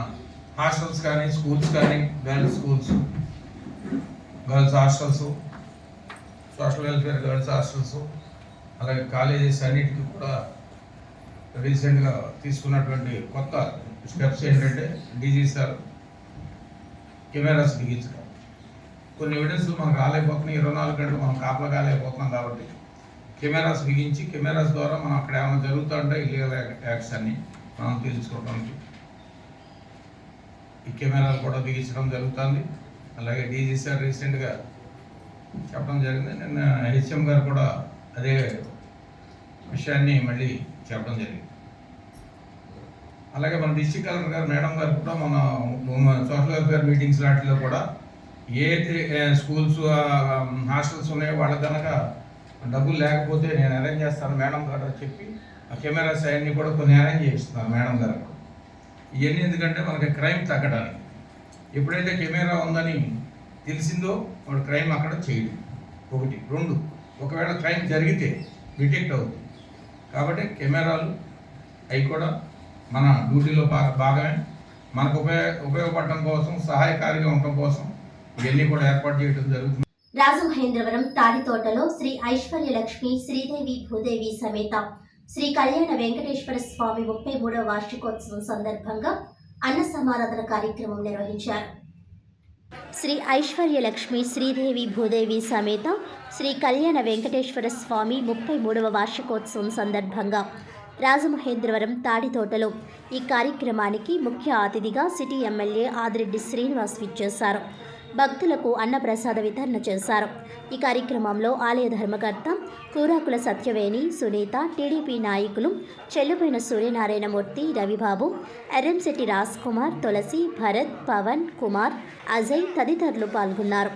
హాస్టల్స్ కానీ స్కూల్స్ కానీ girls schools, girls hostels, social welfare girls hostels, అలాగే కాలేజెస్ అన్నిటికీ కూడా రీసెంట్గా తీసుకున్నటువంటి కొత్త స్టెప్స్ ఏంటంటే డీజీ సార్ కెమెరాస్ బిగించడం. కొన్ని ఎవిడెన్స్లు మనకు రాలేకపోతున్నాయి, 24 గంటలు మనం కాపలా కాలేకపోతున్నాం. కాబట్టి కెమెరాస్ బిగించి కెమెరాస్ ద్వారా మనం అక్కడ ఏమైనా జరుగుతుంటే ఇల్లీగల్ యాక్ట్స్ అన్ని మనం తెలుసుకోవడానికి ఈ కెమెరాలు కూడా బిగించడం జరుగుతుంది. అలాగే డీజీ సార్ రీసెంట్గా చెప్పడం జరిగింది, నిన్న హెచ్ఎం గారు కూడా అదే విషయాన్ని మళ్ళీ చెప్పడం జరిగింది. అలాగే మన డిస్ట్రిక్ట్ కలెక్టర్ గారు మేడం గారు కూడా మన సోషల్ వెల్ఫేర్ మీటింగ్స్ వాటిలో కూడా ఏ స్కూల్స్ హాస్టల్స్ ఉన్నాయో వాళ్ళకి కనుక డబ్బులు లేకపోతే నేను అరేంజ్ చేస్తాను మేడం గారు చెప్పి ఆ కెమెరాస్ అవన్నీ కూడా కొన్ని అరేంజ్ చేస్తున్నాను మేడం గారు. ఇవన్నీ ఎందుకంటే మనకి క్రైమ్ తగ్గడానికి. ఎప్పుడైతే కెమెరా ఉందని తెలిసిందో వాడు క్రైమ్ అక్కడ చేయడు. 1, 2 ఒకవేళ క్రైమ్ జరిగితే డిటెక్ట్ అవుతుంది. కాబట్టి కెమెరాలు అవి కూడా మన డ్యూటీలో భాగమే. మనకు ఉపయోగపడటం కోసం, సహాయకారిగా ఉండటం కోసం ఇవన్నీ కూడా ఏర్పాటు చేయడం జరుగుతుంది. రాజమహేంద్రవరం తాడితోటలో శ్రీ ఐశ్వర్యలక్ష్మి శ్రీదేవి భూదేవి సమేత శ్రీ కళ్యాణ వెంకటేశ్వర స్వామి 33వ వార్షికోత్సవం సందర్భంగా అన్న సమారాధన కార్యక్రమం నిర్వహించారు. శ్రీ ఐశ్వర్యలక్ష్మి శ్రీదేవి భూదేవి సమేత శ్రీ కళ్యాణ వెంకటేశ్వర స్వామి 33వ వార్షికోత్సవం సందర్భంగా రాజమహేంద్రవరం తాడితోటలో ఈ కార్యక్రమానికి ముఖ్య అతిథిగా సిటీ ఎమ్మెల్యే ఆదిరెడ్డి శ్రీనివాస్ విచ్చేశారు. భక్తులకు అన్నప్రసాద వితరణ చేశారు. ఈ కార్యక్రమంలో ఆలయ ధర్మకర్త కూరాకుల సత్యవేణి, సునీత, టీడీపీ నాయకులు చెల్లుపోయిన సూర్యనారాయణమూర్తి, రవిబాబు, ఎర్రంశెట్టి రాజ్ కుమార్, తులసి, భరత్, పవన్ కుమార్, అజయ్ తదితరులు పాల్గొన్నారు.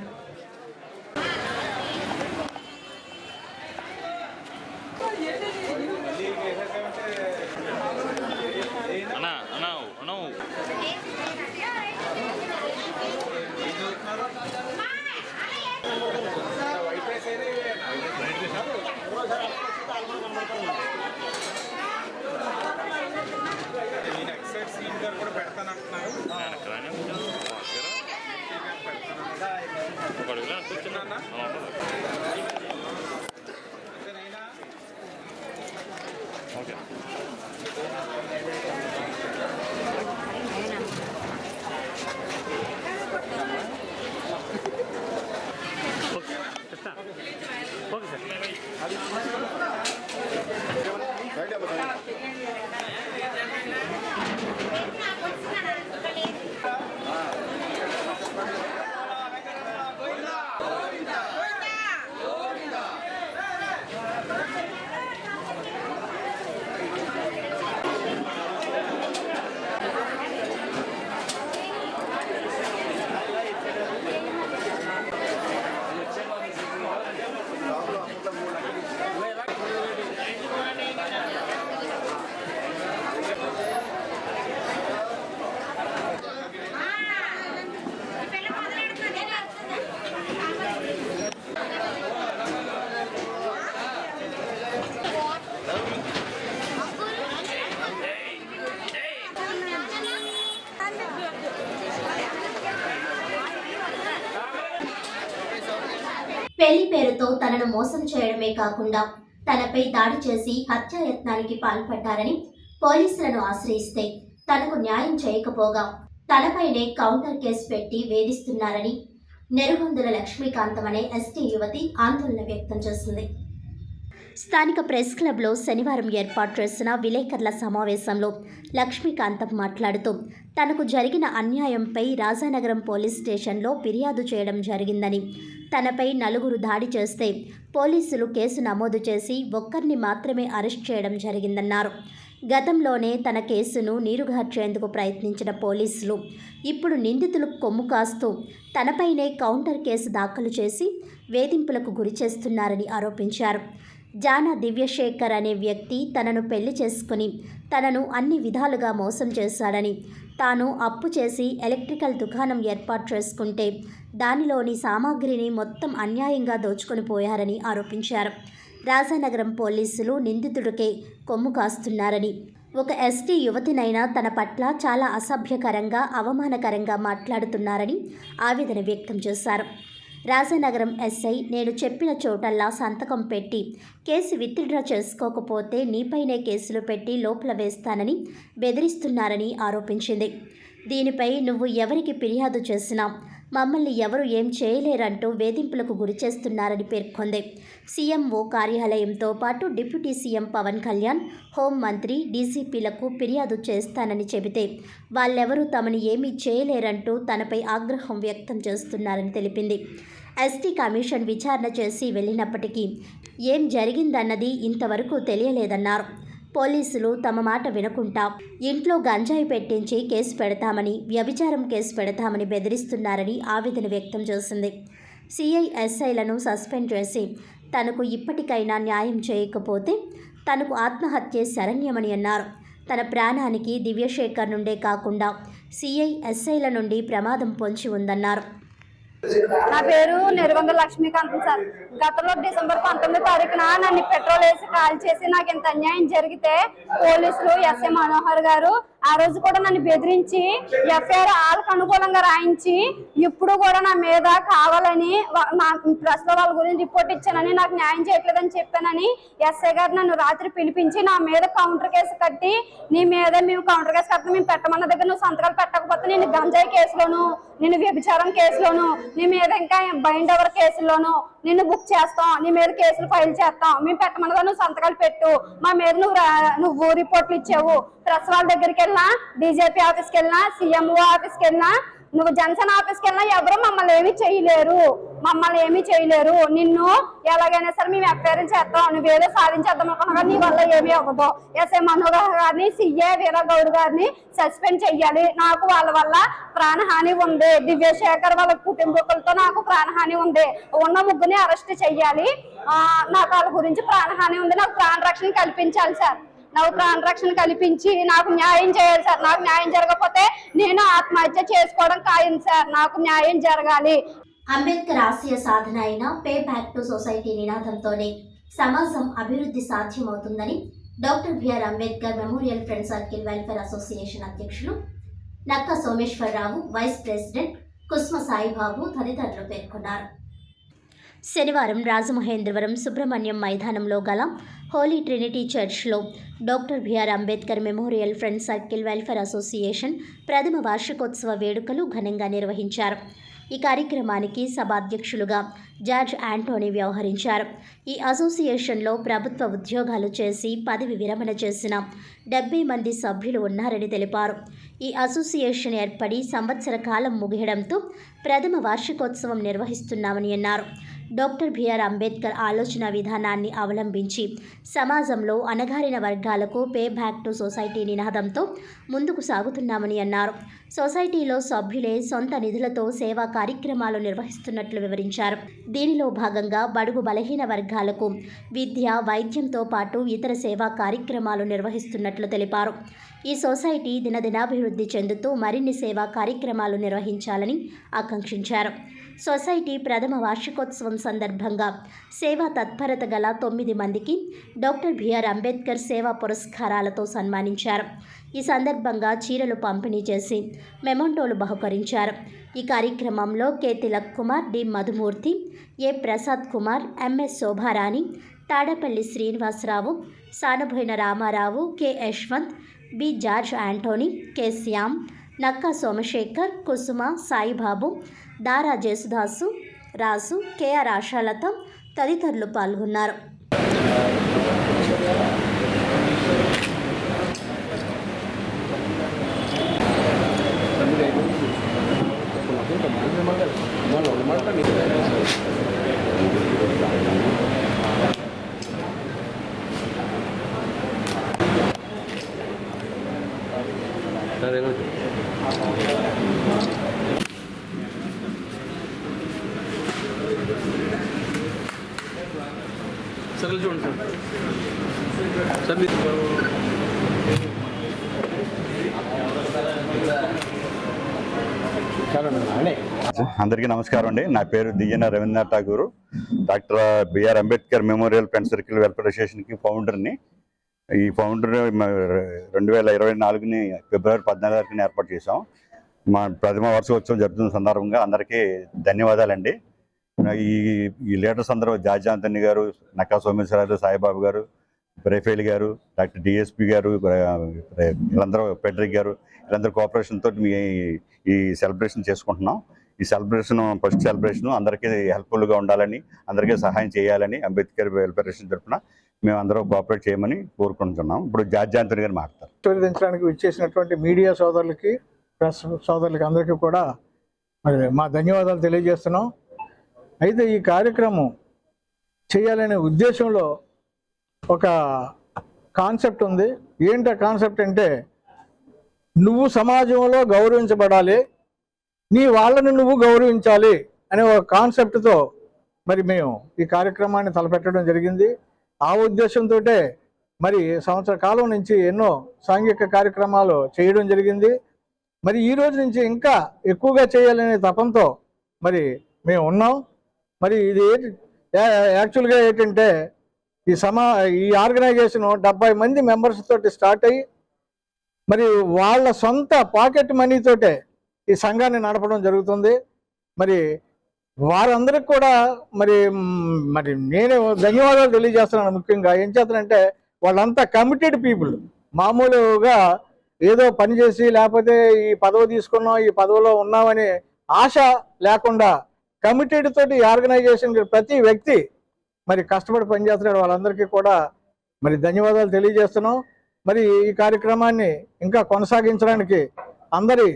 పెళ్లి పేరుతో తనను మోసం చేయడమే కాకుండా తనపై దాడి చేసి హత్యాయత్నానికి పాల్పడ్డారని పోలీసులను ఆశ్రయిస్తే తనకు న్యాయం చేయకపోగా తనపైనే కౌంటర్ కేసు పెట్టి వేధిస్తున్నారని నెరుగొందుల లక్ష్మీకాంతం అనే ఎస్టీ యువతి ఆందోళన వ్యక్తం చేసింది. స్థానిక ప్రెస్ క్లబ్లో శనివారం ఏర్పాటు చేసిన విలేకరుల సమావేశంలో లక్ష్మీకాంతం మాట్లాడుతూ తనకు జరిగిన అన్యాయంపై రాజానగరం పోలీస్ స్టేషన్లో ఫిర్యాదు చేయడం జరిగిందని, తనపై 4 దాడి చేస్తే పోలీసులు కేసు నమోదు చేసి ఒక్కరిని మాత్రమే అరెస్ట్ చేయడం జరిగిందన్నారు. గతంలోనే తన కేసును నీరుగార్చేందుకు ప్రయత్నించిన పోలీసులు ఇప్పుడు నిందితులకు కొమ్ము కాస్తూ తనపైనే కౌంటర్ కేసు దాఖలు చేసి వేధింపులకు గురి చేస్తున్నారని ఆరోపించారు. జానా దివ్యశేఖర్ అనే వ్యక్తి తనను పెళ్లి చేసుకుని తనను అన్ని విధాలుగా మోసం చేశాడని, తాను అప్పు చేసి ఎలక్ట్రికల్ దుకాణం ఏర్పాటు చేసుకుంటే దానిలోని సామాగ్రిని మొత్తం అన్యాయంగా దోచుకొని పోయారని ఆరోపించారు. రాజానగరం పోలీసులు నిందితుడికే కొమ్ము కాస్తున్నారని, ఒక ఎస్టీ యువతినైనా తన పట్ల చాలా అసభ్యకరంగా అవమానకరంగా మాట్లాడుతున్నారని ఆవేదన వ్యక్తం చేశారు. రాజానగరం ఎస్ఐ నేను చెప్పిన చోటల్లా సంతకం పెట్టి కేసు విత్డ్రా చేసుకోకపోతే నీపైనే కేసులు పెట్టి లోపల వేస్తానని బెదిరిస్తున్నారని ఆరోపించింది. దీనిపై నువ్వు ఎవరికి ఫిర్యాదు చేసినా మమ్మల్ని ఎవరు ఏం చేయలేరంటూ వేధింపులకు గురి చేస్తున్నారని పేర్కొంది. సీఎంఓ కార్యాలయంతో పాటు డిప్యూటీ సీఎం పవన్ కళ్యాణ్, హోంమంత్రి, డీసీపీలకు ఫిర్యాదు చేస్తానని చెబితే వాళ్ళెవరూ తమని ఏమీ చేయలేరంటూ తనపై ఆగ్రహం వ్యక్తం చేస్తున్నారని తెలిపింది. ఎస్టీ కమిషన్ విచారణ చేసి వెళ్ళినప్పటికీ ఏం జరిగిందన్నది ఇంతవరకు తెలియలేదన్నారు. పోలీసులు తమ మాట వినకుండా ఇంట్లో గంజాయి పెట్టించి కేసు పెడతామని, వ్యభిచారం కేసు పెడతామని బెదిరిస్తున్నారని ఆవేదన వ్యక్తం చేసింది. సిఐ ఎస్ఐలను సస్పెండ్ చేసి తనకు ఇప్పటికైనా న్యాయం చేయకపోతే తనకు ఆత్మహత్యే శరణ్యమని అన్నారు. తన ప్రాణానికి దివ్యశేఖర్ నుండే కాకుండా సిఐ ఎస్ఐల నుండి ప్రమాదం పొంచి ఉందన్నారు. నా పేరు నెరవంగ లక్ష్మీకాంతం సార్. గతంలో డిసెంబర్ 19వ తారీఖున నన్ను పెట్రోల్ వేసి కాల్ చేసి నాకు ఇంత అన్యాయం జరిగితే పోలీసులు ఎస్ఐ మనోహర్ గారు ఆ రోజు కూడా నన్ను బెదిరించి ఎఫ్ఐఆర్ వాళ్ళకు అనుకూలంగా రాయించి ఇప్పుడు కూడా నా మీద కావాలని నా ప్రెస్ లో వాళ్ళ గురించి రిపోర్ట్ ఇచ్చానని, నాకు న్యాయం చేయట్లేదని చెప్పానని ఎస్ఐ గారు నన్ను రాత్రి పిలిపించి నా మీద కౌంటర్ కేసు కట్టి, నీ మీద మేము కౌంటర్ కేసు కట్టి మేము పెట్టమన్న దగ్గర నువ్వు సంతకాలు పెట్టకపోతే నేను గంజాయి కేసులోను, నేను వ్యభిచారం కేసులోను, నీ మీద ఇంకా బైండ్ ఓవర్ కేసుల్లోను నిన్ను బుక్ చేస్తాం, నీ మీద కేసులు ఫైల్ చేస్తాం, మేము పెట్టమన్నదా నువ్వు సంతకాలు పెట్టు, మా మీద నువ్వు రిపోర్ట్లు ఇచ్చావు, ప్రెస్ వాళ్ళ దగ్గరికి వెళ్ళినా, డీజీపీ ఆఫీస్కి వెళ్ళినా, సీఎంఓ ఆఫీస్కి వెళ్ళినా, నువ్వు జనసేన ఆఫీస్కి వెళ్ళినా ఎవరు మమ్మల్ని ఏమీ చేయలేరు, నిన్ను ఎలాగైనా సరే మేము ఎఫ్ఐఆర్ చేస్తాం, నువ్వేదో సాధించేద్దాం అనుకున్నా నీ వల్ల ఏమీ అవ్వదు. ఎస్ఐ మనోహర్ గారిని, సిఏ వీరగౌడ్ గారిని సస్పెండ్ చెయ్యాలి. నాకు వాళ్ళ వల్ల ప్రాణహాని ఉంది. దివ్యశేఖర్ వాళ్ళ కుటుంబకులతో నాకు ప్రాణహాని ఉంది. ఉన్న ముగ్గురిని అరెస్ట్ చెయ్యాలి. నాకు వాళ్ళ గురించి ప్రాణహాని ఉంది. నాకు ప్రాణ రక్షణ కల్పించాలి సార్. నాకు ప్రాణ రక్షణ కల్పించి నాకు న్యాయం చేయాలి సార్. నాకు న్యాయం జరగకపోతే నేను ఆత్మహత్య చేసుకోవడం ఖాయం సార్. నాకు న్యాయం జరగాలి. అంబేద్కర్ ఆశయ సాధన అయిన పే బ్యాక్ టు సొసైటీ నినాదంతోనే సమాజం అభివృద్ధి సాధ్యమవుతుందని doctor BR Ambedkar memorial friend circle welfare association అధ్యక్షులు నక్క సోమేశ్వరరావు, వైస్ ప్రెసిడెంట్ కుస్మ సాయిబాబు తదితరులు పేర్కొన్నారు. శనివారం రాజమహేంద్రవరం సుబ్రహ్మణ్యం మైదానంలో గల హోలీ ట్రినిటీ చర్చ్లో doctor BR Ambedkar memorial friend circle welfare association ప్రథమ వార్షికోత్సవ వేడుకలు ఘనంగా నిర్వహించారు. ఈ కార్యక్రమానికి సభాధ్యక్షులుగా జార్జ్ యాంటోనీ వ్యవహరించారు. ఈ అసోసియేషన్లో ప్రభుత్వ ఉద్యోగాలు చేసి పదవి విరమణ చేసిన 70 మంది సభ్యులు ఉన్నారని తెలిపారు. ఈ అసోసియేషన్ ఏర్పడి సంవత్సర కాలం ముగియడంతో ప్రథమ వార్షికోత్సవం నిర్వహిస్తున్నామని అన్నారు. డాక్టర్ బిఆర్ అంబేద్కర్ ఆలోచన విధానాన్ని అవలంబించి సమాజంలో అణగారిన వర్గాలకు పే బ్యాక్ టు సొసైటీ నినాదంతో ముందుకు సాగుతున్నామని అన్నారు. సొసైటీలో సభ్యులే సొంత నిధులతో సేవా కార్యక్రమాలు నిర్వహిస్తున్నట్లు వివరించారు. దీనిలో భాగంగా బడుగు బలహీన వర్గాలకు విద్య, వైద్యంతో పాటు ఇతర సేవా కార్యక్రమాలు నిర్వహిస్తున్నట్లు తెలిపారు. ఈ సొసైటీ దినదినాభివృద్ధి చెందుతూ మరిన్ని సేవా కార్యక్రమాలు నిర్వహించాలని ఆకాంక్షించారు. సొసైటీ ప్రథమ వార్షికోత్సవం సందర్భంగా సేవా తత్పరత గల 9 మందికి డాక్టర్ బిఆర్ అంబేద్కర్ సేవా పురస్కారాలతో సన్మానించారు. ఈ సందర్భంగా చీరలు పంపిణీ చేసి మెమోంటోలు బహుకరించారు. ఈ కార్యక్రమంలో K Tilak Kumar, D Madhumurthy, A Prasad Kumar, MS Shobharani, Tadapalli Srinivasarao, Sanaboina Ramarao, K Yashwanth, B George Antony, K Shyam, Nakka Somasekhar, Kusuma, Saibaba, Dara Jesudas, రాసు, కెఆర్ ఆశాలత తదితరులు పాల్గొన్నారు. సర్కిల్ చూడండి సార్ అందరికీ నమస్కారం అండి. నా పేరు Diyyana Rabindranath Tagore. Doctor BR Ambedkar memorial friend circle welfare అసోసియేషన్కి ఫౌండర్ని. ఈ ఫౌండర్ 2024 ఫిబ్రవరి 14 ఏర్పాటు చేసాం. మా ప్రథమ వార్షికోత్సవం జరుగుతున్న సందర్భంగా అందరికీ ధన్యవాదాలండి. ఈ లీడర్స్ అందరూ జార్జ్ ఆంటనీ గారు, నక్కా సోమేశ్వరరావు, సాయిబాబు గారు, రేఫేల్ గారు, డాక్టర్ డిఎస్పి గారు, వీళ్ళందరూ పెడ్రిక్ గారు, వీళ్ళందరూ కోఆపరేషన్తో ఈ సెలబ్రేషన్ చేసుకుంటున్నాం. ఈ సెలబ్రేషన్ ఫస్ట్ సెలబ్రేషన్ అందరికీ హెల్ప్ఫుల్గా ఉండాలని, అందరికీ సహాయం చేయాలని అంబేద్కర్ వెల్ఫేర్ అసోసియేషన్ తరఫున మేము అందరూ కోఆపరేట్ చేయమని కోరుకుంటున్నాం. ఇప్పుడు జార్జ్ ఆంటనీ గారు మాట్లాడతారు. ఆశీర్వదించడానికి విచ్చేసినటువంటి మీడియా సోదరులకి, ప్రెస్ సోదరులకి అందరికీ కూడా మరి మా ధన్యవాదాలు తెలియజేస్తున్నాం. అయితే ఈ కార్యక్రమం చేయాలనే ఉద్దేశంలో ఒక కాన్సెప్ట్ ఉంది. ఏంటి ఆ కాన్సెప్ట్ అంటే, నువ్వు సమాజంలో గౌరవించబడాలి, నీ వాళ్ళని నువ్వు గౌరవించాలి అనే ఒక కాన్సెప్ట్తో మరి మేము ఈ కార్యక్రమాన్ని తలపెట్టడం జరిగింది. ఆ ఉద్దేశంతో మరి సంవత్సర కాలం నుంచి ఎన్నో సాంఘిక కార్యక్రమాలు చేయడం జరిగింది. మరి ఈ రోజు నుంచి ఇంకా ఎక్కువగా చేయాలనే తపంతో మరి మేము ఉన్నాం. మరి ఇది యాక్చువల్గా ఏంటంటే ఈ ఆర్గనైజేషన్ 70 మంది మెంబర్స్ తోటి స్టార్ట్ అయ్యి మరి వాళ్ళ సొంత పాకెట్ మనీతోటే ఈ సంఘాన్ని నడపడం జరుగుతుంది. మరి వారందరికి కూడా మరి నేను ధన్యవాదాలు తెలియజేస్తున్నాను. ముఖ్యంగా ఏం చేస్తానంటే, వాళ్ళంతా కమిటెడ్ పీపుల్. మామూలుగా ఏదో పనిచేసి లేకపోతే ఈ పదవి తీసుకున్నాం, ఈ పదవిలో ఉన్నామని ఆశ లేకుండా కమిటెడ్ తోటి ఈ ఆర్గనైజేషన్ ప్రతి వ్యక్తి మరి కష్టపడి పనిచేస్తున్నాడు. వాళ్ళందరికీ కూడా మరి ధన్యవాదాలు తెలియజేస్తున్నాం. మరి ఈ కార్యక్రమాన్ని ఇంకా కొనసాగించడానికి అందరి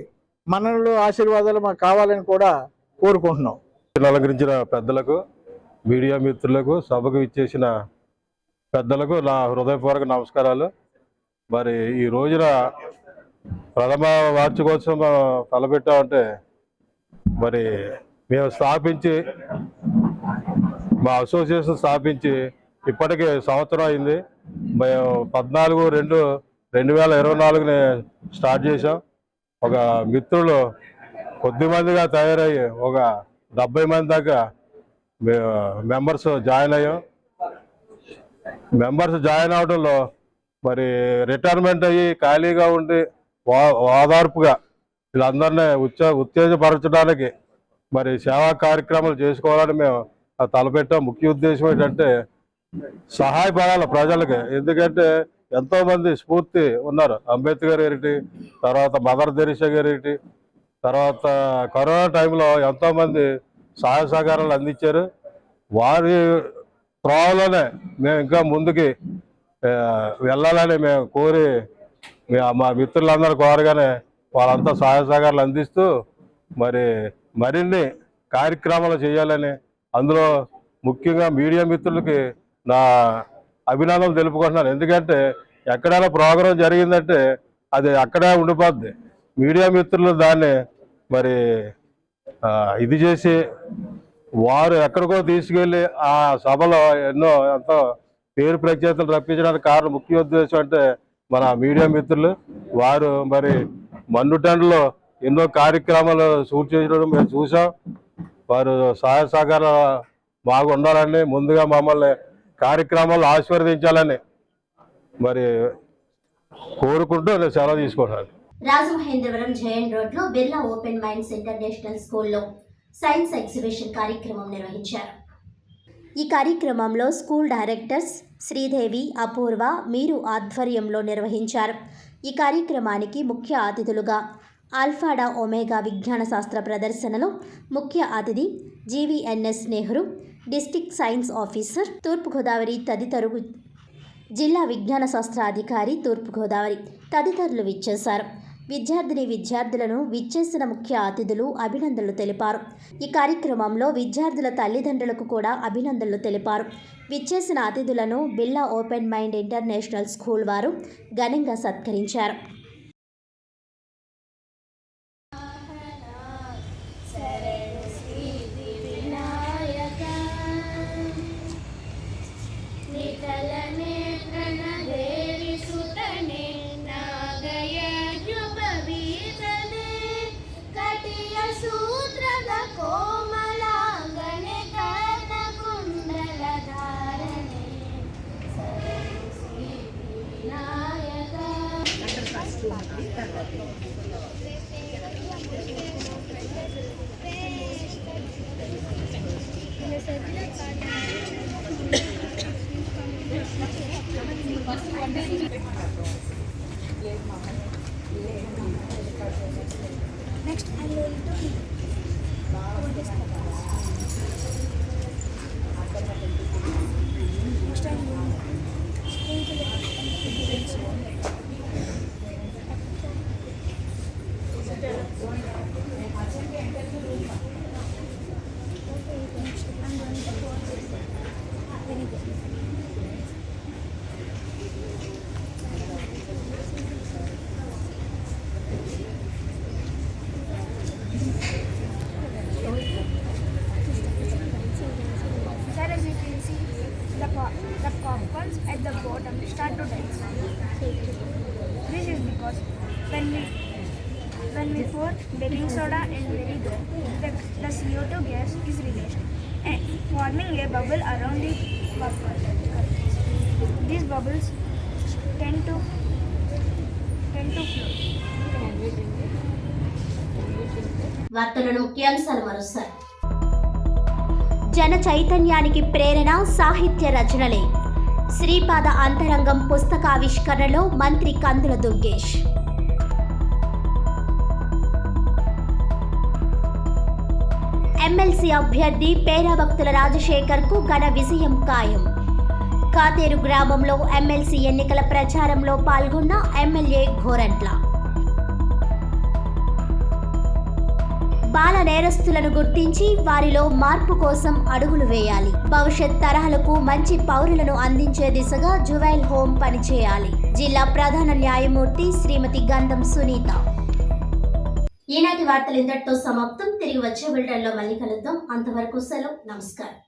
మన్ననలు, ఆశీర్వాదాలు మాకు కావాలని కూడా కోరుకుంటున్నాం. అలంకరించిన పెద్దలకు, మీడియా మిత్రులకు, సభకు ఇచ్చేసిన పెద్దలకు నా హృదయపూర్వక నమస్కారాలు. మరి ఈ రోజున ప్రథమ వార్షికోత్సవం తలపెట్టామంటే, మరి మేము స్థాపించి మా అసోసియేషన్ స్థాపించి ఇప్పటికే సంవత్సరం అయింది. మేము 14/2/2024 స్టార్ట్ చేసాం. ఒక మిత్రులు కొద్దిమందిగా తయారయ్యి ఒక 70 మంది దాకా మెంబర్స్ జాయిన్ అయ్యాం. మెంబర్స్ జాయిన్ అవడంలో మరి రిటైర్మెంట్ అయ్యి ఖాళీగా ఉండి ఓదార్పుగా వీళ్ళందరినీ ఉత్తేజపరచడానికి మరి సేవా కార్యక్రమాలు చేసుకోవాలని మేము తలపెట్టాం. ముఖ్య ఉద్దేశం ఏంటంటే, సహాయపడాలి ప్రజలకి. ఎందుకంటే ఎంతోమంది స్ఫూర్తి ఉన్నారు. అంబేద్కర్ గారి, తర్వాత మదర్ తెరీసా గారి, తర్వాత కరోనా టైంలో ఎంతోమంది సహాయ సహకారాలు అందించారు. వారి త్రోవలోనే మేము ఇంకా ముందుకి వెళ్ళాలని మేము కోరి, మా మిత్రులందరూ కోరగానే వాళ్ళంతా సహాయ సహకారాలు అందిస్తూ మరి మరిన్ని కార్యక్రమాలు చేయాలని, అందులో ముఖ్యంగా మీడియా మిత్రులకి నా అభినందనలు తెలుపుకుంటున్నాను. ఎందుకంటే ఎక్కడైనా ప్రోగ్రాం జరిగిందంటే అది అక్కడే ఉండిపోద్ది. మీడియా మిత్రులు దాన్ని మరి ఇది చేసి వారు ఎక్కడికో తీసుకెళ్ళి ఆ సభలో ఎంతో పేరు ప్రఖ్యాతులు రప్పించడానికి కారణం, ముఖ్య ఉద్దేశం అంటే మన మీడియా మిత్రులు. వారు మరి మన్నుటెండలో ఎన్నో కార్యక్రమాలు షూట్ చేయడం మేము చూసాం. వారు సహాయ సహకారాలు బాగా ఉండాలని, ముందుగా మమ్మల్ని కార్యక్రమాలు ఆశీర్వదించాలని మరి కోరుకుంటూ నేను సెలవు తీసుకుంటాను. రాజమహేంద్రవరం జయన్ రోడ్ లో బిర్లా ఓపెన్ మైండ్స్ ఇంటర్నేషనల్ స్కూల్లో సైన్స్ ఎగ్జిబిషన్ కార్యక్రమం నిర్వహించారు. ఈ కార్యక్రమంలో స్కూల్ డైరెక్టర్స్ శ్రీదేవి, అపూర్వ, మీరు ఆధ్వర్యంలో నిర్వహించారు. ఈ కార్యక్రమానికి ముఖ్య అతిథులుగా ఆల్ఫాడా ఒమేగా విజ్ఞాన శాస్త్ర ప్రదర్శనలో ముఖ్య అతిథి జీవీఎన్ఎస్ నెహ్రూ, డిస్ట్రిక్ట్ సైన్స్ ఆఫీసర్ తూర్పుగోదావరి తదితరులు, జిల్లా విజ్ఞాన శాస్త్ర అధికారి తూర్పుగోదావరి తదితరులు విచ్చేశారు. విద్యార్థులను విచ్చేసిన ముఖ్య అతిథులు అభినందనలు తెలిపారు. ఈ కార్యక్రమంలో విద్యార్థుల తల్లిదండ్రులకు కూడా అభినందనలు తెలిపారు. విచ్చేసిన అతిథులను Birla open mind international school వారు ఘనంగా సత్కరించారు. నీ As you can see, the popcorns at the bottom start to dance. This is because when we pour baking soda and vinegar, the CO2 gas is released, forming a bubble around the popcorn. These bubbles tend to float. వార్తలను ముఖ్యాంశాలు మరోసారి. జన చైతన్యానికి ప్రేరణ సాహిత్య రచనలే. శ్రీపాద అంతరంగం పుస్తకావిష్కరణలో మంత్రి కందుల Durgesh. MLC అభ్యర్థి పేరాభక్తుల రాజశేఖర్కు ఘన విజయం ఖాయం. కాతేరు గ్రామంలో ఎమ్మెల్సీ ఎన్నికల ప్రచారంలో పాల్గొన్న ఎమ్మెల్యే గోరంట్ల. బాల నేరస్తులను గుర్తించి వారిలో మార్పు కోసం అడుగులు వేయాలి. భవిష్యత్ తరాలకు మంచి పౌరులను అందించే దిశగా జువైల్ హోమ్ పనిచేయాలి. జిల్లా ప్రధాన న్యాయమూర్తి శ్రీమతి గంధం సునీత. ఈనాటి వార్తలు ఇంతటితో సమాప్తం. తిరిగి వచ్చే బులెటిన్లో మళ్ళీ కలుద్దాం. అంతవరకు సెలవు. నమస్కారం.